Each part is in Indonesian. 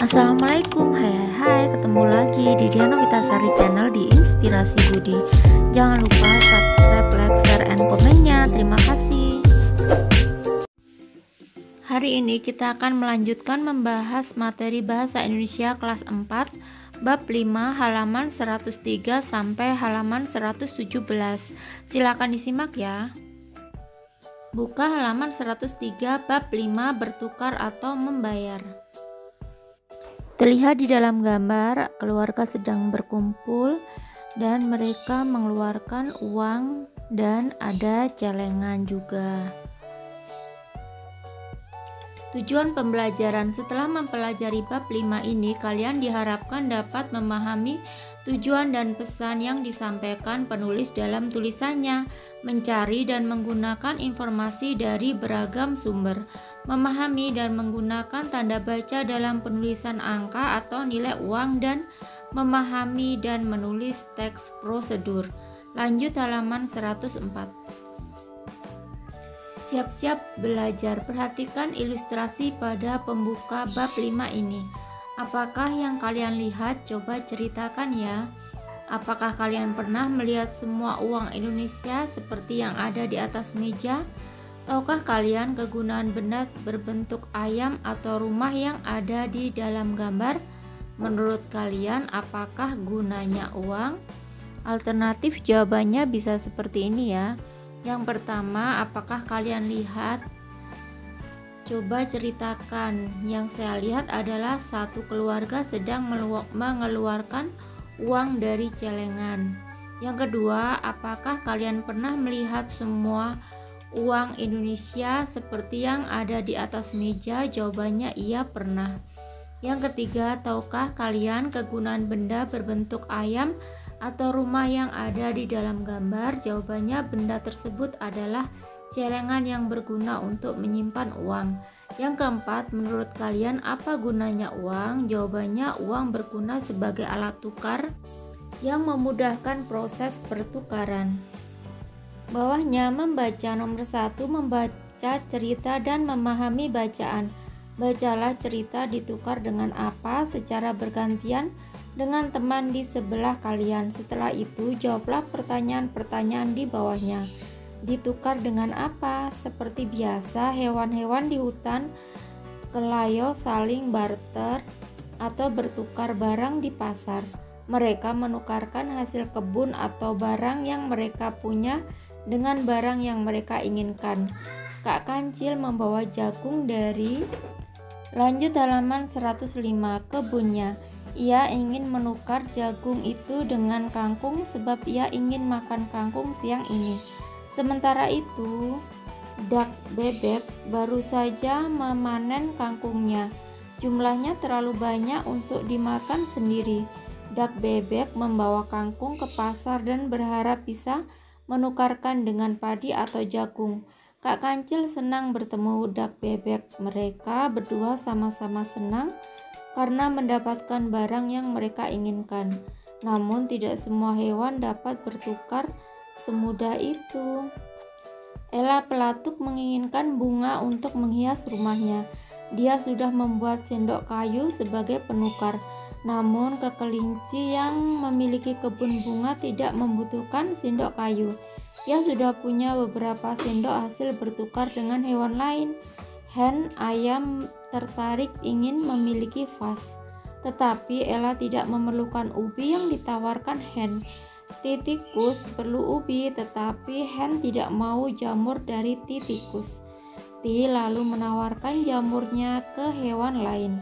Assalamualaikum, hai, ketemu lagi di Diana Witasari Channel di Inspirasi Budi. Jangan lupa subscribe, like, share, and komennya. Terima kasih. Hari ini kita akan melanjutkan membahas materi Bahasa Indonesia kelas 4 bab 5 halaman 103 sampai halaman 117. Silakan disimak ya. Buka halaman 103 bab 5 bertukar atau membayar. Terlihat di dalam gambar, keluarga sedang berkumpul dan mereka mengeluarkan uang dan ada celengan juga. Tujuan pembelajaran: setelah mempelajari bab 5 ini, kalian diharapkan dapat memahami tujuan dan pesan yang disampaikan penulis dalam tulisannya, mencari dan menggunakan informasi dari beragam sumber, memahami dan menggunakan tanda baca dalam penulisan angka atau nilai uang, dan memahami dan menulis teks prosedur. Lanjut halaman 104. Siap-siap belajar. Perhatikan ilustrasi pada pembuka bab 5 ini. Apakah yang kalian lihat? Coba ceritakan ya. Apakah kalian pernah melihat semua uang Indonesia seperti yang ada di atas meja? Tahukah kalian kegunaan benda berbentuk ayam atau rumah yang ada di dalam gambar? Menurut kalian, apakah gunanya uang? Alternatif jawabannya bisa seperti ini ya. Yang pertama, apakah kalian lihat? Coba ceritakan. Yang saya lihat adalah satu keluarga sedang mengeluarkan uang dari celengan. Yang kedua, apakah kalian pernah melihat semua uang Indonesia seperti yang ada di atas meja? Jawabannya iya, pernah. Yang ketiga, tahukah kalian kegunaan benda berbentuk ayam atau rumah yang ada di dalam gambar? Jawabannya, benda tersebut adalah celengan yang berguna untuk menyimpan uang. Yang keempat, menurut kalian apa gunanya uang? Jawabannya, uang berguna sebagai alat tukar yang memudahkan proses pertukaran. Bawahnya membaca. Nomor 1, membaca cerita dan memahami bacaan. Bacalah cerita ditukar dengan apa secara bergantian dengan teman di sebelah kalian. Setelah itu, jawablah pertanyaan-pertanyaan di bawahnya. Ditukar dengan apa? Seperti biasa, hewan-hewan di hutan kelayo saling barter atau bertukar barang di pasar. Mereka menukarkan hasil kebun atau barang yang mereka punya dengan barang yang mereka inginkan. Kak Kancil membawa jagung dari... Lanjut halaman 105, kebunnya. Ia ingin menukar jagung itu dengan kangkung sebab ia ingin makan kangkung siang ini. Sementara itu, Dak Bebek baru saja memanen kangkungnya. Jumlahnya terlalu banyak untuk dimakan sendiri. Dak Bebek membawa kangkung ke pasar dan berharap bisa menukarkan dengan padi atau jagung. Kak Kancil senang bertemu Dak Bebek. Mereka berdua sama-sama senang karena mendapatkan barang yang mereka inginkan. Namun tidak semua hewan dapat bertukar semudah itu. Ella Pelatuk menginginkan bunga untuk menghias rumahnya. Dia sudah membuat sendok kayu sebagai penukar. Namun kekelinci yang memiliki kebun bunga tidak membutuhkan sendok kayu. Dia sudah punya beberapa sendok hasil bertukar dengan hewan lain. Hen ayam tertarik ingin memiliki vas, tetapi Ella tidak memerlukan ubi yang ditawarkan hen. Tikus perlu ubi, tetapi hen tidak mau jamur dari tikus. Ti lalu menawarkan jamurnya ke hewan lain.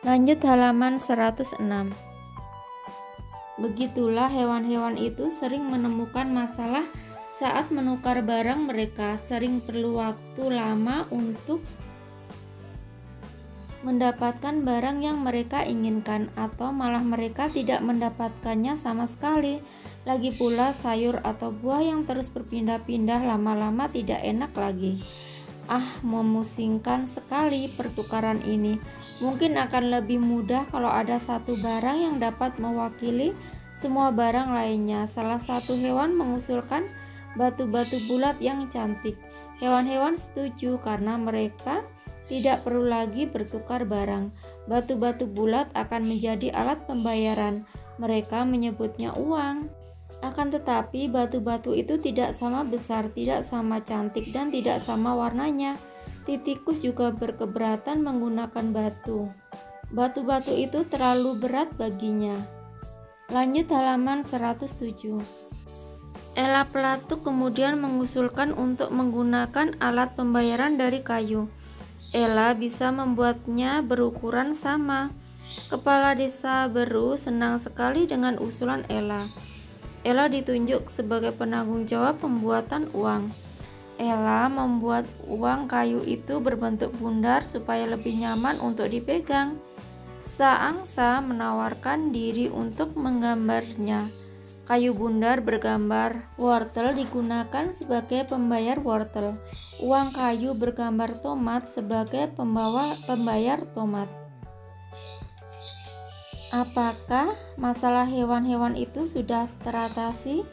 Lanjut halaman 106. Begitulah hewan-hewan itu sering menemukan masalah saat menukar barang mereka, sering perlu waktu lama untuk mendapatkan barang yang mereka inginkan, atau malah mereka tidak mendapatkannya sama sekali. Lagi pula sayur atau buah yang terus berpindah-pindah lama-lama tidak enak lagi. Memusingkan sekali pertukaran ini. Mungkin akan lebih mudah kalau ada satu barang yang dapat mewakili semua barang lainnya. Salah satu hewan mengusulkan batu-batu bulat yang cantik. Hewan-hewan setuju karena mereka tidak perlu lagi bertukar barang. Batu-batu bulat akan menjadi alat pembayaran. Mereka menyebutnya uang. Akan tetapi batu-batu itu tidak sama besar, tidak sama cantik, dan tidak sama warnanya. Titikus juga berkeberatan menggunakan batu. Batu-batu itu terlalu berat baginya. Lanjut halaman 107. Ella Pelatuk kemudian mengusulkan untuk menggunakan alat pembayaran dari kayu. Ella bisa membuatnya berukuran sama. Kepala desa Beru senang sekali dengan usulan Ella. Ella ditunjuk sebagai penanggung jawab pembuatan uang. Ella membuat uang kayu itu berbentuk bundar supaya lebih nyaman untuk dipegang. Saangsa menawarkan diri untuk menggambarnya. Kayu bundar bergambar wortel digunakan sebagai pembayar wortel. Uang kayu bergambar tomat sebagai pembayar tomat. Apakah masalah hewan-hewan itu sudah teratasi?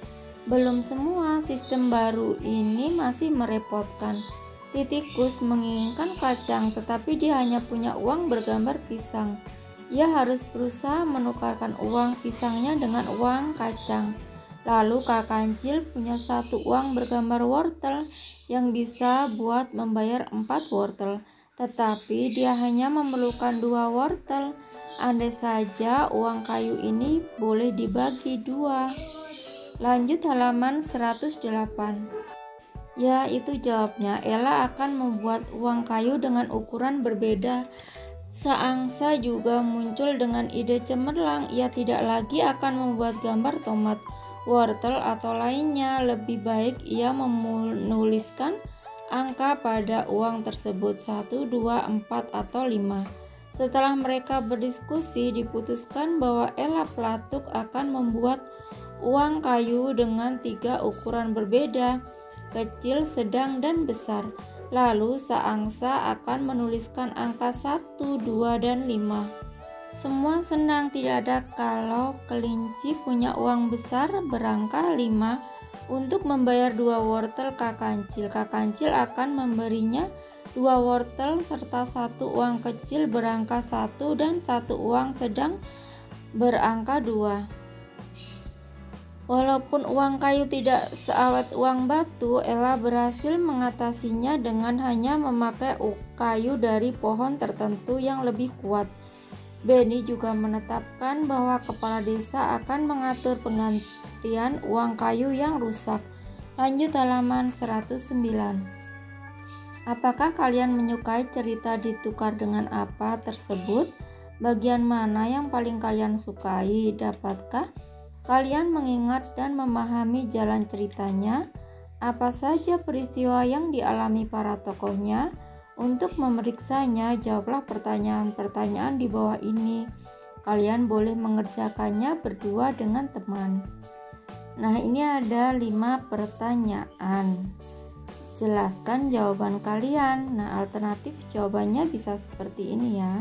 Belum semua. Sistem baru ini masih merepotkan. Titikus menginginkan kacang, tetapi dia hanya punya uang bergambar pisang. Ia harus berusaha menukarkan uang pisangnya dengan uang kacang. Lalu Kak Kancil punya satu uang bergambar wortel yang bisa buat membayar 4 wortel. Tetapi dia hanya memerlukan 2 wortel. Andai saja uang kayu ini boleh dibagi 2. Lanjut halaman 108. Ya, itu jawabnya. Ella akan membuat uang kayu dengan ukuran berbeda. Saangsa juga muncul dengan ide cemerlang. Ia tidak lagi akan membuat gambar tomat, wortel atau lainnya. Lebih baik ia menuliskan angka pada uang tersebut, 1, 2, 4, atau 5. Setelah mereka berdiskusi, diputuskan bahwa Ella Pelatuk akan membuat uang kayu dengan 3 ukuran berbeda, kecil, sedang, dan besar. Lalu Saangsa akan menuliskan angka 1, 2, dan 5. Semua senang, tidak ada kalau kelinci punya uang besar berangka 5 untuk membayar 2 wortel Kak Kancil. Kak Kancil akan memberinya 2 wortel serta 1 uang kecil berangka 1 dan 1 uang sedang berangka 2. Walaupun uang kayu tidak seawet uang batu, Ella berhasil mengatasinya dengan hanya memakai kayu dari pohon tertentu yang lebih kuat. Benny juga menetapkan bahwa kepala desa akan mengatur penggantian uang kayu yang rusak. Lanjut halaman 109. Apakah kalian menyukai cerita ditukar dengan apa tersebut? Bagian mana yang paling kalian sukai? Dapatkah kalian mengingat dan memahami jalan ceritanya? Apa saja peristiwa yang dialami para tokohnya? Untuk memeriksanya, jawablah pertanyaan-pertanyaan di bawah ini. Kalian boleh mengerjakannya berdua dengan teman. Nah, ini ada 5 pertanyaan. Jelaskan jawaban kalian. Nah, alternatif jawabannya bisa seperti ini ya.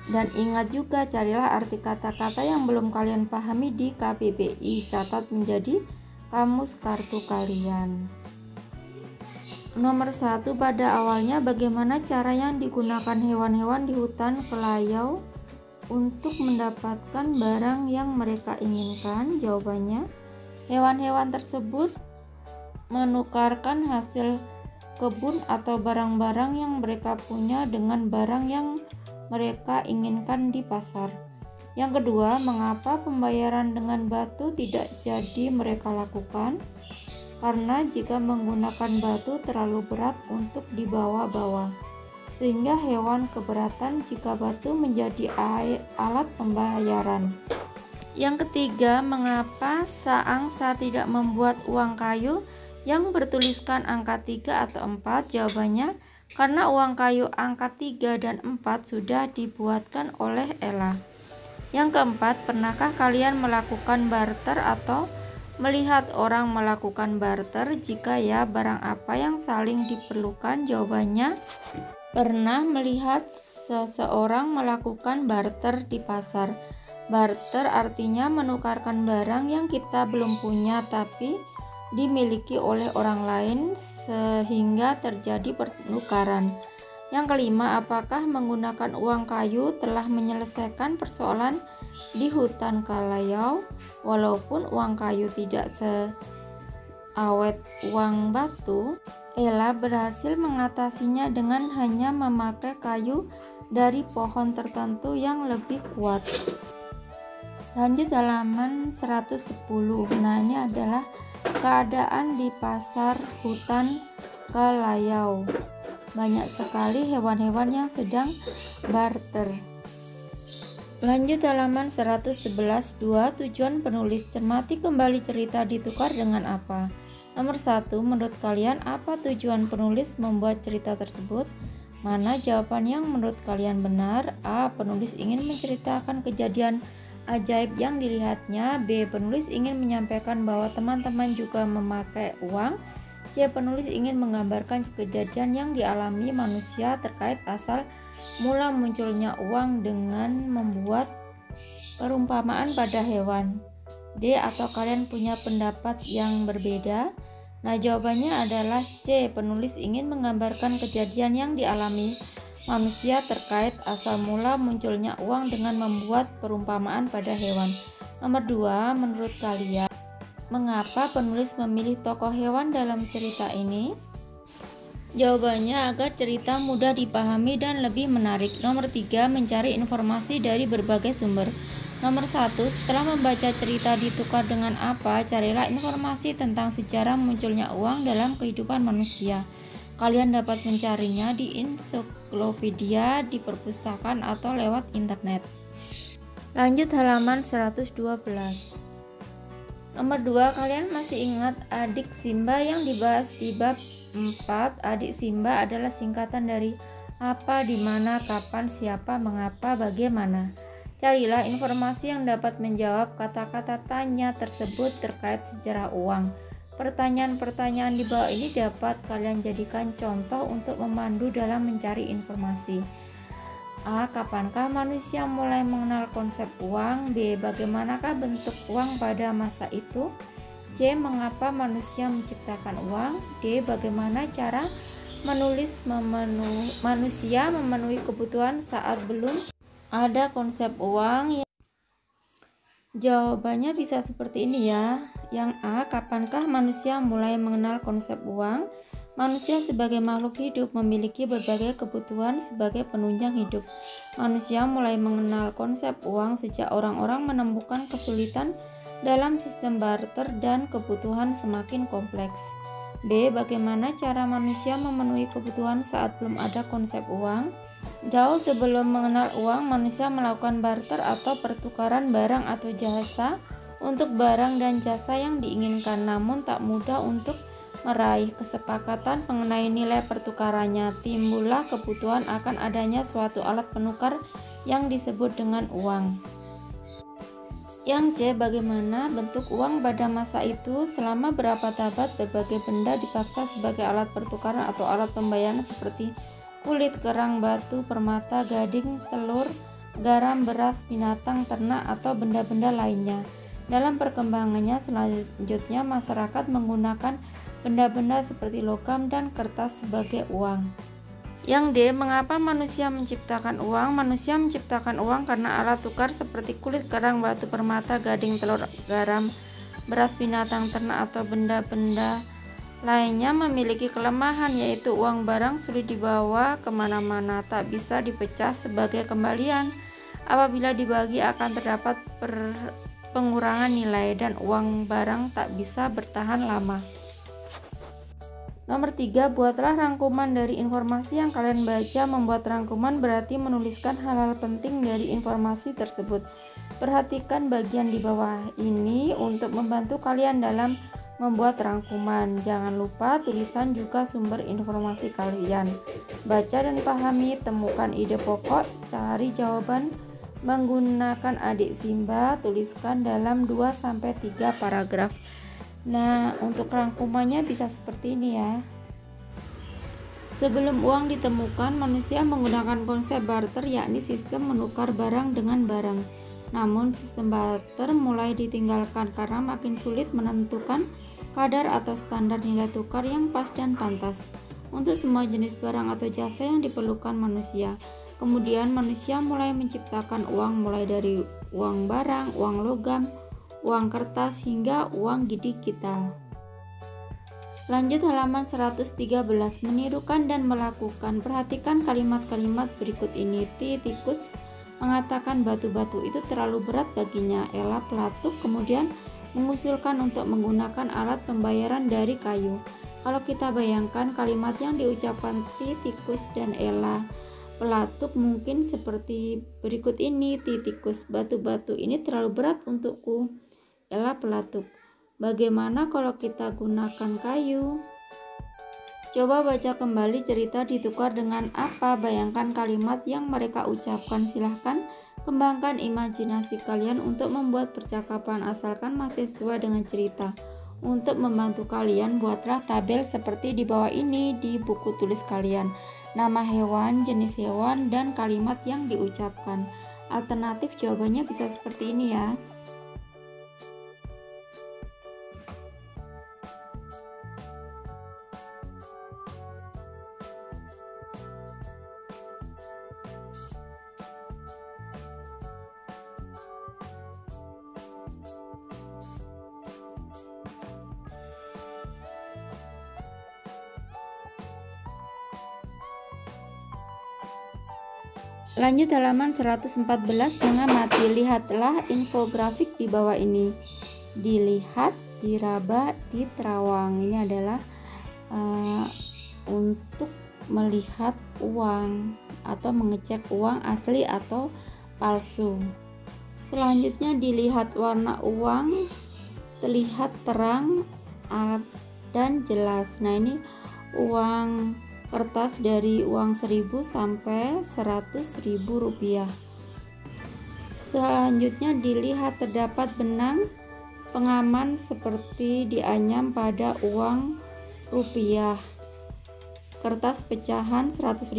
Dan ingat juga, carilah arti kata-kata yang belum kalian pahami di KBBI. Catat menjadi kamus kartu kalian. Nomor 1, pada awalnya bagaimana cara yang digunakan hewan-hewan di hutan Kelayau untuk mendapatkan barang yang mereka inginkan? Jawabannya, hewan-hewan tersebut menukarkan hasil kebun atau barang-barang yang mereka punya dengan barang yang mereka inginkan di pasar. Yang kedua, mengapa pembayaran dengan batu tidak jadi mereka lakukan? Karena jika menggunakan batu terlalu berat untuk dibawa-bawa, sehingga hewan keberatan jika batu menjadi alat pembayaran. Yang ketiga, mengapa Saangsa tidak membuat uang kayu yang bertuliskan angka 3 atau 4? Jawabannya, karena uang kayu angka 3 dan 4 sudah dibuatkan oleh Ella. Yang keempat, pernahkah kalian melakukan barter atau melihat orang melakukan barter? Jika ya, barang apa yang saling diperlukan? Jawabannya, pernah melihat seseorang melakukan barter di pasar. Barter artinya menukarkan barang yang kita belum punya tapi dimiliki oleh orang lain sehingga terjadi pertukaran. Yang kelima, apakah menggunakan uang kayu telah menyelesaikan persoalan di hutan Kalayau? Walaupun uang kayu tidak seawet uang batu, Ella berhasil mengatasinya dengan hanya memakai kayu dari pohon tertentu yang lebih kuat. Lanjut halaman 110. Nah, ini adalah keadaan di pasar hutan Kalayau. Banyak sekali hewan-hewan yang sedang barter. Lanjut halaman 111. 2. Tujuan penulis. Cermati kembali cerita ditukar dengan apa? Nomor 1. Menurut kalian apa tujuan penulis membuat cerita tersebut? Mana jawaban yang menurut kalian benar? A. Penulis ingin menceritakan kejadian ajaib yang dilihatnya. B. Penulis ingin menyampaikan bahwa teman-teman juga memakai uang. C. Penulis ingin menggambarkan kejadian yang dialami manusia terkait asal mula munculnya uang dengan membuat perumpamaan pada hewan. D. Atau kalian punya pendapat yang berbeda? Nah, jawabannya adalah C. Penulis ingin menggambarkan kejadian yang dialami manusia terkait asal mula munculnya uang dengan membuat perumpamaan pada hewan. Nomor 2. Menurut kalian, mengapa penulis memilih tokoh hewan dalam cerita ini? Jawabannya agar cerita mudah dipahami dan lebih menarik. Nomor 3. Mencari informasi dari berbagai sumber. Nomor 1. Setelah membaca cerita ditukar dengan apa, carilah informasi tentang sejarah munculnya uang dalam kehidupan manusia. Kalian dapat mencarinya di ensiklopedia, di perpustakaan, atau lewat internet. Lanjut halaman 112. Nomor 2, kalian masih ingat adik Simba yang dibahas di bab 4? Adik Simba adalah singkatan dari apa, di mana, kapan, siapa, mengapa, bagaimana. Carilah informasi yang dapat menjawab kata-kata tanya tersebut terkait sejarah uang. Pertanyaan-pertanyaan di bawah ini dapat kalian jadikan contoh untuk memandu dalam mencari informasi. A. Kapankah manusia mulai mengenal konsep uang? B. Bagaimanakah bentuk uang pada masa itu? C. Mengapa manusia menciptakan uang? D. Bagaimana cara manusia memenuhi kebutuhan saat belum ada konsep uang? Jawabannya bisa seperti ini ya. Yang A. Kapankah manusia mulai mengenal konsep uang? Manusia sebagai makhluk hidup memiliki berbagai kebutuhan sebagai penunjang hidup. Manusia mulai mengenal konsep uang sejak orang-orang menemukan kesulitan dalam sistem barter dan kebutuhan semakin kompleks. B. Bagaimana cara manusia memenuhi kebutuhan saat belum ada konsep uang? Jauh sebelum mengenal uang, manusia melakukan barter atau pertukaran barang atau jasa untuk barang dan jasa yang diinginkan, namun tak mudah untuk meraih kesepakatan mengenai nilai pertukarannya. Timbullah kebutuhan akan adanya suatu alat penukar yang disebut dengan uang. Yang C. Bagaimana bentuk uang pada masa itu? Selama berapa abad berbagai benda dipaksa sebagai alat pertukaran atau alat pembayaran seperti kulit, kerang, batu, permata, gading, telur, garam, beras, binatang, ternak, atau benda-benda lainnya. Dalam perkembangannya selanjutnya, masyarakat menggunakan benda-benda seperti logam dan kertas sebagai uang. Yang D. Mengapa manusia menciptakan uang? Manusia menciptakan uang karena alat tukar seperti kulit, kerang, batu, permata, gading, telur, garam, beras, binatang, ternak, atau benda-benda lainnya memiliki kelemahan, yaitu uang barang sulit dibawa kemana-mana, tak bisa dipecah sebagai kembalian. Apabila dibagi akan terdapat pengurangan nilai dan uang barang tak bisa bertahan lama. Nomor 3, buatlah rangkuman dari informasi yang kalian baca. Membuat rangkuman berarti menuliskan hal-hal penting dari informasi tersebut. Perhatikan bagian di bawah ini untuk membantu kalian dalam membuat rangkuman. Jangan lupa tulisan juga sumber informasi kalian. Baca dan pahami, temukan ide pokok, cari jawaban menggunakan adik Simba, tuliskan dalam 2-3 paragraf. Nah, untuk rangkumannya bisa seperti ini ya. Sebelum uang ditemukan, manusia menggunakan konsep barter, yakni sistem menukar barang dengan barang. Namun, sistem barter mulai ditinggalkan karena makin sulit menentukan kadar atau standar nilai tukar yang pas dan pantas. untuk semua jenis barang atau jasa yang diperlukan manusia. Kemudian manusia mulai menciptakan uang mulai dari uang barang, uang logam, uang kertas hingga uang digital. Lanjut halaman 113, menirukan dan melakukan. Perhatikan kalimat-kalimat berikut ini. Tikus mengatakan batu-batu itu terlalu berat baginya. Ella pelatuk kemudian mengusulkan untuk menggunakan alat pembayaran dari kayu. Kalau kita bayangkan kalimat yang diucapkan tikus dan Ella pelatuk mungkin seperti berikut ini. Tikus, batu-batu ini terlalu berat untukku. Ella pelatuk, bagaimana kalau kita gunakan kayu? Coba baca kembali cerita ditukar dengan apa. Bayangkan kalimat yang mereka ucapkan. Silahkan kembangkan imajinasi kalian untuk membuat percakapan asalkan masih sesuai dengan cerita. Untuk membantu kalian, buatlah tabel seperti di bawah ini di buku tulis kalian. Nama hewan, jenis hewan, dan kalimat yang diucapkan. Alternatif jawabannya bisa seperti ini ya. Lanjut halaman 114, mengamati. Lihatlah infografik di bawah ini. Dilihat, diraba, diterawang. Ini adalah untuk melihat uang atau mengecek uang asli atau palsu. Selanjutnya dilihat warna uang, terlihat terang dan jelas. Nah, ini uang kertas dari uang 1000 sampai 100.000 rupiah. Selanjutnya dilihat terdapat benang pengaman seperti dianyam pada uang rupiah. Kertas pecahan 100.000,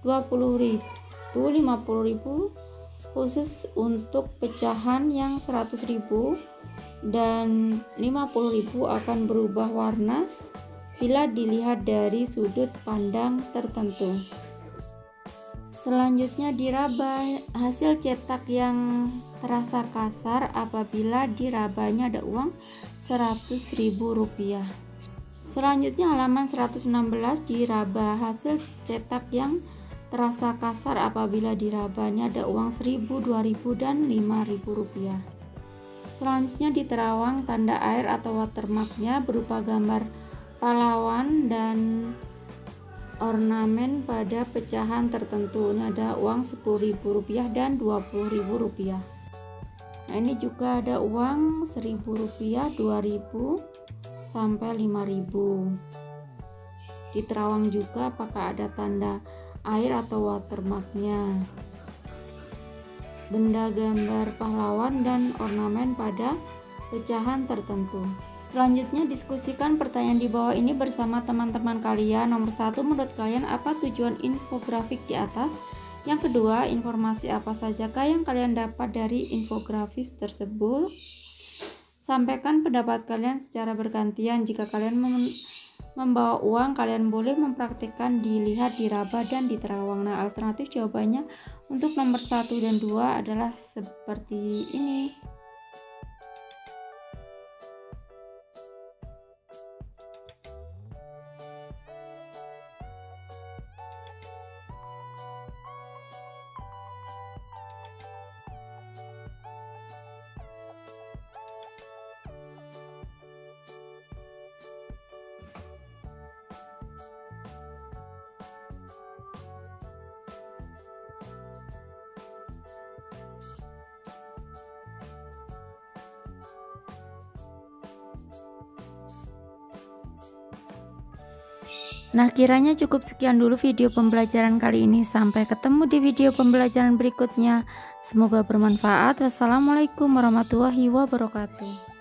20.000, 50.000 khusus untuk pecahan yang 100.000 dan 50.000 akan berubah warna bila dilihat dari sudut pandang tertentu. Selanjutnya diraba, hasil cetak yang terasa kasar apabila dirabanya ada uang 100.000 rupiah. Selanjutnya halaman 116, diraba, hasil cetak yang terasa kasar apabila dirabanya ada uang 1.000, 2.000, dan 5.000 rupiah. Selanjutnya diterawang, tanda air atau watermarknya berupa gambar pahlawan dan ornamen pada pecahan tertentu. Ini ada uang 10.000 rupiah dan 20.000 rupiah. Nah, ini juga ada uang 1.000 rupiah, 2.000 sampai 5.000. Diterawang juga apakah ada tanda air atau watermarknya. Benda gambar pahlawan dan ornamen pada pecahan tertentu. Selanjutnya diskusikan pertanyaan di bawah ini bersama teman-teman kalian. Nomor 1, menurut kalian apa tujuan infografik di atas? Yang kedua, informasi apa sajakah yang kalian dapat dari infografis tersebut? Sampaikan pendapat kalian secara bergantian. Jika kalian membawa uang, kalian boleh mempraktikkan dilihat, diraba, dan diterawang. Nah, alternatif jawabannya untuk nomor 1 dan 2 adalah seperti ini. Nah, kiranya cukup sekian dulu video pembelajaran kali ini. Sampai ketemu di video pembelajaran berikutnya. Semoga bermanfaat. Wassalamualaikum warahmatullahi wabarakatuh.